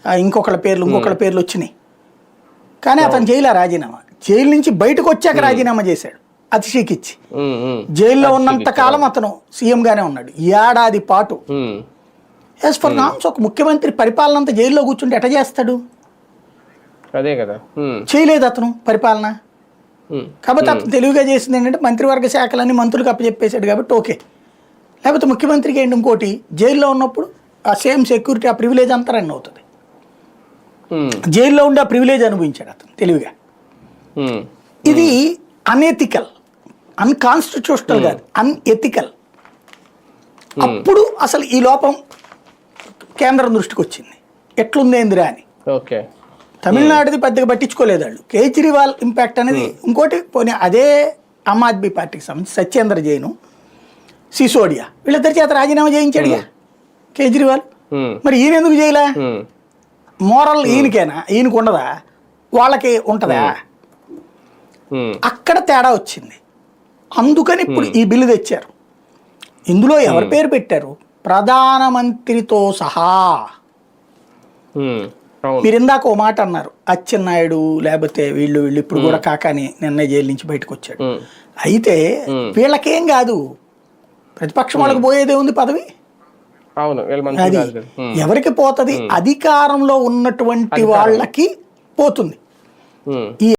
ఇంకొకళ్ళ పేర్లు వచ్చినాయి. కానీ అతను జైలు రాజీనామా, జైలు నుంచి బయటకు వచ్చాక రాజీనామా చేశాడు అతిశీకి ఇచ్చి. జైల్లో ఉన్నంత కాలం అతను సీఎంగానే ఉన్నాడు, ఏడాది పాటు. యాజ్ ఫర్ నామ్స్ ఒక ముఖ్యమంత్రి పరిపాలన అంతా జైల్లో కూర్చుంటే ఎట చేస్తాడు? అదే కదా, చేయలేదు అతను పరిపాలన. కాబట్టి అతను తెలివిగా చేసింది ఏంటంటే మంత్రివర్గ శాఖలన్నీ మంత్రులకు అప్పచెప్పేశాడు కాబట్టి ఓకే. లేకపోతే ముఖ్యమంత్రికి ఏంటి ఇంకోటి, జైల్లో ఉన్నప్పుడు ఆ సేమ్ సెక్యూరిటీ, ఆ ప్రివిలేజ్ అంతా రన్ అవుతుంది. జైల్లో ఉండి ఆ ప్రివిలేజ్ అనుభవించాడు అతను తెలివిగా. ఇది అనెథికల్, అన్కాన్స్టిట్యూషనల్ కాదు, అన్ఎథికల్. అప్పుడు అసలు ఈ లోపం కేంద్రం దృష్టికి వచ్చింది, ఎట్లుందేందిరా అని. తమిళనాడుది పెద్దగా పట్టించుకోలేదు వాళ్ళు. కేజ్రీవాల్ ఇంపాక్ట్ అనేది ఇంకోటి. పోనీ అదే ఆమ్ ఆద్మీ పార్టీకి సంబంధించి సత్యేంద్ర జైన్, సిసోడియా వీళ్ళిద్దరి చేత రాజీనామా చేయించాడుగా కేజ్రీవాల్. మరి ఈయన ఎందుకు చేయలే? మోరల్ ఈయనకేనా? ఈయనకు ఉండదా? వాళ్ళకి ఉంటుందా? అక్కడ తేడా వచ్చింది. అందుకని ఇప్పుడు ఈ బిల్లు తెచ్చారు. ఇందులో ఎవరి పేరు పెట్టారు? ప్రధానమంత్రితో సహా. మీరు ఇందాక ఓ మాట అన్నారు, అచ్చెన్నాయుడు లేకపోతే వీళ్ళు ఇప్పుడు కూడా కాకాని నిన్న జైలు నుంచి బయటకు వచ్చాడు. అయితే వీళ్ళకేం కాదు, ప్రతిపక్షం వాళ్ళకి పోయేదే ఉంది పదవి. అది ఎవరికి పోతుంది? అధికారంలో ఉన్నటువంటి వాళ్ళకి పోతుంది. ఈ